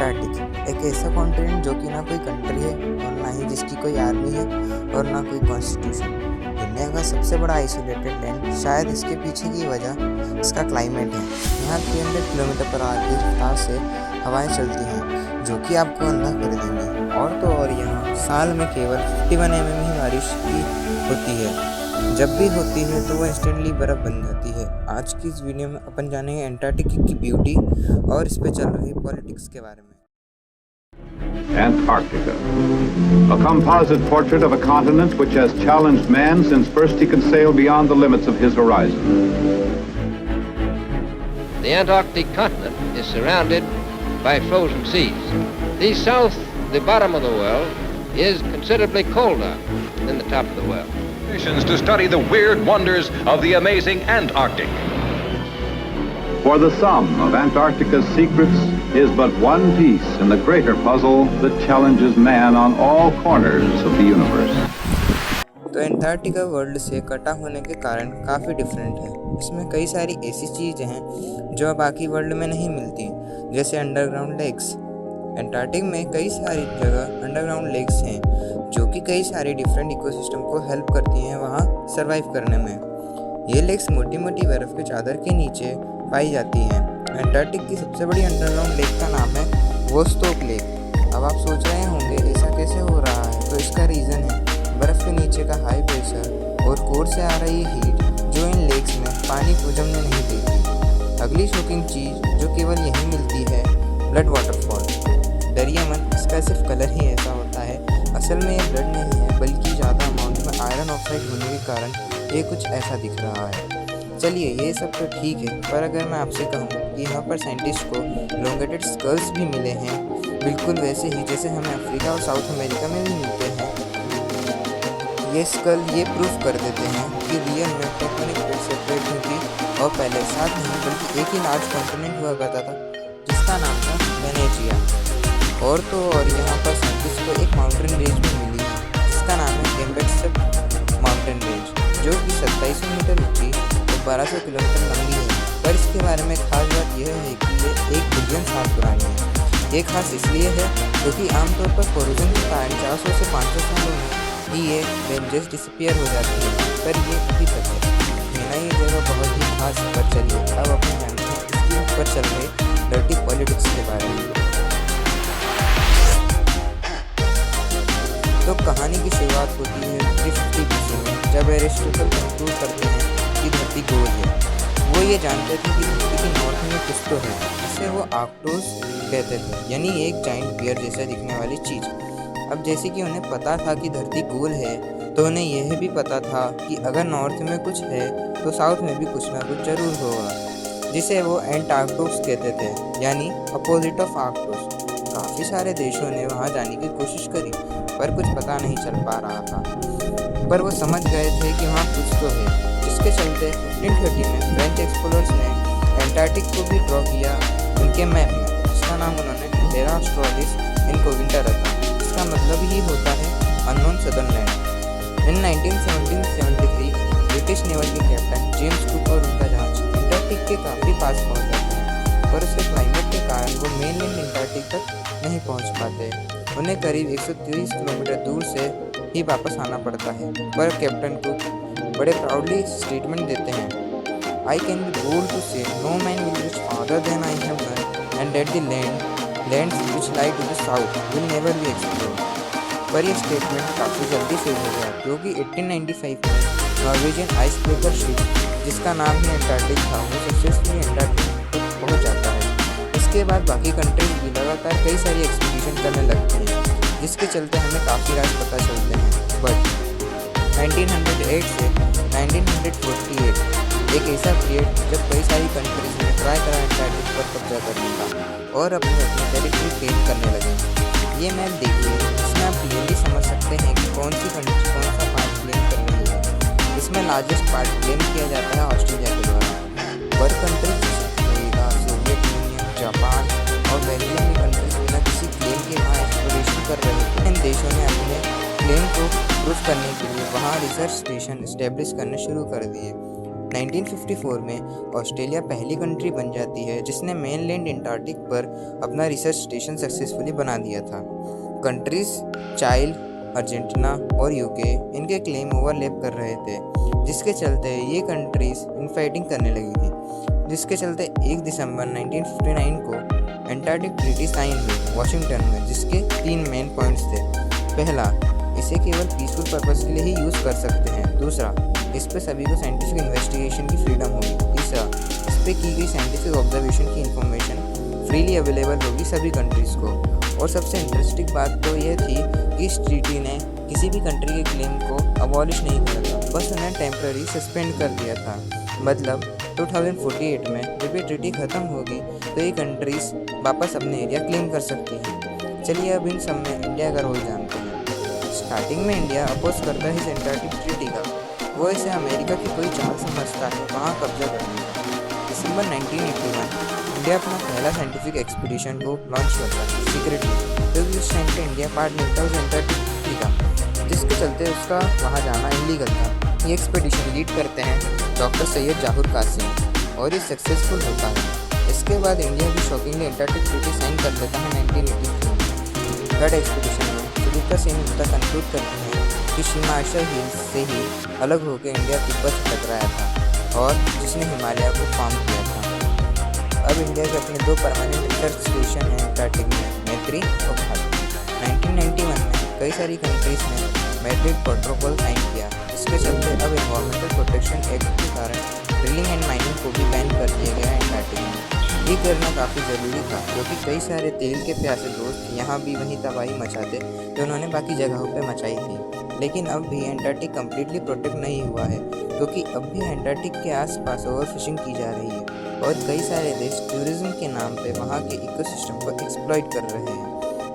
Antarctic एक ऐसा continent जो कि ना कोई कंट्री है और ना ही जिसकी कोई आर्मी है और ना कोई कॉन्स्टिट्यूशन। दुनिया का सबसे बड़ा आइसोलेटेड लैंड, शायद इसके पीछे की वजह इसका क्लाइमेट है। यहाँ 300 किलोमीटर पर आवर की रफ्तार से हवाएं चलती हैं जो कि आपको अंधा कर देंगी। और तो और यहाँ साल में केवल 51 mm ही बारिश की होती है। जब भी होती है तो वो इंस्टेंटली बर्फ़ बन जाती है। आज की इस वीडियो में अपन जानेंगे एंटार्क्टिक की ब्यूटी और इस पे चल रही पॉलिटिक्स के बारे में। Antarctica, a composite portrait of a continent which has challenged man since first he could sail beyond the limits of his horizon. The Antarctic continent is surrounded by frozen seas. The south, the bottom of the world, is considerably colder than the top of the world. Missions to study the weird wonders of the amazing Antarctic. For the sum of Antarctica's secrets is but one piece in the greater puzzle that challenges man on all corners of the universe. तो Antarctica world से कटा होने के कारण काफ़ी different है। इसमें कई सारी ऐसी चीज़ें हैं जो बाकी वर्ल्ड में नहीं मिलती, जैसे अंडरग्राउंड लेक्स। एंटार्क्टिक में कई सारी जगह अंडरग्राउंड लेक्स हैं जो कि कई सारी डिफरेंट इकोसिस्टम को हेल्प करती हैं वहाँ सरवाइव करने में। ये लेक्स मोटी मोटी बर्फ़ के चादर के नीचे पाई जाती हैं। एंटार्क्टिक की सबसे बड़ी अंडरग्राउंड लेक का नाम है वोस्टोक लेक। अब आप सोच रहे होंगे ऐसा कैसे हो रहा है, तो इसका रीज़न है बर्फ़ के नीचे का हाई प्रेशर और कोर से आ रही हीट जो इन लेक्स में पानी को जमने नहीं देती। अगली शॉकिंग चीज़ जो केवल यहीं मिलती है, ब्लड वाटरफॉल। डरिए मत, इसका सिर्फ कलर ही ऐसा होता है। असल में ये ब्लड नहीं है बल्कि ज़्यादा अमाउंट में आयरन ऑक्साइड होने के कारण ये कुछ ऐसा दिख रहा है। चलिए ये सब तो ठीक है, पर अगर मैं आपसे कहूँ कि यहाँ पर साइंटिस्ट को लोंगेटेड स्कल्स भी मिले हैं, बिल्कुल वैसे ही जैसे हमें अफ्रीका और साउथ अमेरिका में भी मिलते हैं। ये स्कल ये प्रूफ कर देते हैं कि रियल में टेक्टोनिक प्लेट सेपरेट हुई थी और पहले साथ नहीं बल्कि एक ही लार्ज कॉन्टिनेंट हुआ करता था जिसका नाम था वेनेजिया। और तो और यहाँ पर साइंटिस्ट को एक माउंटेन रेंज भी मिली जिसका नाम है केम्बेट्स माउंटेन रेंज, जो कि 2700 मीटर ऊँची 1200 किलोमीटर लंबी है। पर इसके बारे में खास बात यह है कि ये 1 बिलियन साल पुरानी है। ये खास इसलिए है क्योंकि आमतौर पर कोरोजन के कारण 400 से 500 सालों में ही ये रेंजेस डिसअपीयर हो जाती है, पर ये अभी तक है। मेरा ये जगह बहुत ही खास। पर चलिए अब अपन जानते हैं इसके ऊपर चल रहे डर्टी पॉलिटिक्स के बारे में। तो कहानी की शुरुआत होती है 350 BC में, जब एरिस्टोटल कंक्लूड करते हैं कि धरती गोल है। वो ये जानते थे कि धरती के नॉर्थ में कुछ तो है, जिसे वो आर्क्टोस कहते थे, यानी एक जाइंट बियर जैसा दिखने वाली चीज़। अब जैसे कि उन्हें पता था कि धरती गोल है, तो उन्हें यह भी पता था कि अगर नॉर्थ में कुछ है तो साउथ में भी कुछ ना कुछ जरूर होगा, जिसे वो एंटार्क्टोस कहते थे, यानी अपोजिट ऑफ आर्क्टोस। काफ़ी सारे देशों ने वहाँ जाने की कोशिश करी पर कुछ पता नहीं चल पा रहा था, पर वो समझ गए थे कि वहाँ कुछ तो है, जिसके चलते 1530 में फ्रेंच एक्सप्लोरर्स ने एंटार्क्टिक को भी ड्रॉ किया उनके मैप में, जिसका नाम उन्होंने टेरा ऑस्ट्रालिस इनकोग्निटा रखा। इसका मतलब ही होता है अननोन सदर्न लैंड। इन 1973 ब्रिटिश नेवल के कैप्टन जेम्स कुक और उनका जहाज एंटार्क्टिक के काफ़ी पास पहुंच जाते हैं, पर उसके क्लाइमेट के कारण वो मेनलैंड एंटार्क्टिक तक नहीं पहुंच पाते। उन्हें करीब 130 किलोमीटर दूर से ही वापस आना पड़ता है। पर कैप्टन कुक बड़े प्राउडली स्टेटमेंट देते हैं, I can be bold to say no man will reach farther than I have done and that the lands which lie to the south will never be explored। पर यह statement काफ़ी जल्दी fail हो गया क्योंकि 1895 में नॉर्वेजियन आइस ब्रेकर शिप, जिसका नाम ही एंटार्क्टिक था, वो सक्सेसफुली एंटार्क्टिक तक पहुँच जाता है। इसके बाद बाकी कंट्रीज भी लगातार कई सारी एक्सपीडिशन करने लगते हैं, जिसके चलते हमें काफ़ी राज पता चलते हैं। बट 1908 से 1948 एक ऐसा पीरियड जब कई सारी कंट्रीज ने ट्राई करा एंटार्क्टिक पर कब्जा करने का और अपनी टेरिटरी क्लेम करने लगे। ये मैप देखिए, इसमें आप क्लियरली समझ सकते हैं कि कौन सी कंट्री कौन सा पार्ट क्लेम कर रही है। इसमें लार्जेस्ट पार्ट क्लेम किया जाता है ऑस्ट्रेलिया के द्वारा। पर कंट्रीज जैसे अमेरिका, सोवियत यूनियन, जापान और बेल्जियम की कंट्रीज बिना किसी क्लेम के वहाँ एक्सप्लोरेशन कर रहे थे। इन देशों ने अपने क्लेम को प्रूफ करने के लिए वहाँ रिसर्च स्टेशन इस्टेब्लिश करने शुरू कर दिए। 1954 में ऑस्ट्रेलिया पहली कंट्री बन जाती है जिसने मेनलैंड अंटार्कटिक पर अपना रिसर्च स्टेशन सक्सेसफुली बना दिया था। कंट्रीज चाइल्ड, अर्जेंटीना और यूके इनके क्लेम ओवरलैप कर रहे थे, जिसके चलते ये कंट्रीज इनफाइटिंग करने लगी थी। जिसके चलते 1 दिसंबर 1959 को अंटार्कटिक ट्रीटी साइन हुई वाशिंगटन में, जिसके 3 मेन पॉइंट्स थे। पहला, इसे केवल पीसफुल पर्पस के लिए ही यूज़ कर सकते हैं। दूसरा, इस पे सभी को साइंटिफिक इन्वेस्टिगेशन की फ्रीडम होगी। तीसरा, इस पे की गई साइंटिफिक ऑब्जर्वेशन की इंफॉर्मेशन फ्रीली अवेलेबल होगी सभी कंट्रीज़ को। और सबसे इंटरेस्टिंग बात तो यह थी कि इस ट्रीटी ने किसी भी कंट्री के क्लेम को अबॉलिश नहीं किया था, बस उन्हें टेम्पररी सस्पेंड कर दिया था। मतलब 2048 में जब ये ट्रीटी ख़त्म होगी तो ये कंट्रीज़ वापस अपने एरिया क्लेम कर सकती हैं। चलिए अब इन सब में इंडिया का रोल जानते हैं। स्टार्टिंग में इंडिया अपोज करता है इस अंटार्कटिक ट्रीटी का। वो इसे अमेरिका की कोई चाल समझता है वहाँ कब्जा करने का। दिसंबर 1981 इंडिया अपना पहला साइंटिफिक एक्सपीडिशन को लॉन्च करता है सीक्रेटली, क्योंकि उस टाइम पे इंडिया पार्ट नहीं था उस अंटार्कटिक ट्रीटी का, जिसके चलते उसका वहाँ जाना इलीगल था। ये एक्सपीडिशन लीड करते हैं डॉक्टर सैयद जहूर कासिम और ये सक्सेसफुल होता है। इसके बाद इंडिया भी शॉकिंगली अंटार्कटिक ट्रीटी साइन कर लेता है 1983 में। थर्ड एक्सपीडिशन में सुनीता सेन गुप्ता कंक्लूड करती हैं कि शिमाशा हिल्स से ही अलग होकर इंडिया तिब्बत से टकराया था और जिसने हिमालय को फॉर्म किया था। अब इंडिया के अपने 2 परमानेंट रिसर्च स्टेशन हैं अंटार्कटिक में, मैत्री और भारत। 1991 में कई सारी कंट्रीज ने मैड्रिड प्रोटोकॉल साइन किया, जिसके चलते अब एनवायरमेंटल प्रोटेक्शन एक्ट के कारण ड्रिलिंग एंड माइनिंग को भी बैन कर दिया गया है अंटार्कटिक में। ये करना काफ़ी ज़रूरी था क्योंकि कई सारे तेल के प्यासे दोस्त यहाँ भी वही तबाही मचाते जो उन्होंने बाकी जगहों पे मचाई थी। लेकिन अब भी अंटार्कटिक कम्प्लीटली प्रोटेक्ट नहीं हुआ है, क्योंकि अब भी अंटार्कटिक के आसपास ओवर फिशिंग की जा रही है और कई सारे देश टूरिज्म के नाम पे वहाँ के इकोसिस्टम को एक्सप्लॉइट कर रहे हैं।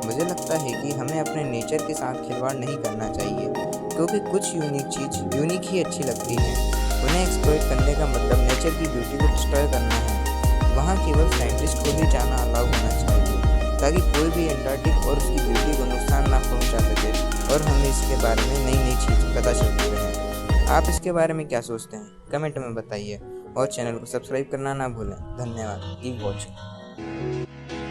मुझे लगता है कि हमें अपने नेचर के साथ खिलवाड़ नहीं करना चाहिए, क्योंकि कुछ यूनिक चीज़ यूनिक ही अच्छी लगती है। उन्हें एक्सप्लॉइट करने का मतलब नेचर की ब्यूटी को डिस्ट्रॉय करना है। वहाँ केवल साइंटिस्ट को भी जाना अलाउ होना चाहिए, ताकि कोई भी अंटार्कटिक और उसकी ब्यूटी को नुकसान ना पहुँचा सके और हमें इसके बारे में नई नई चीज़ पता चलती रहे। आप इसके बारे में क्या सोचते हैं कमेंट में बताइए और चैनल को सब्सक्राइब करना ना भूलें। धन्यवाद। Keep watching.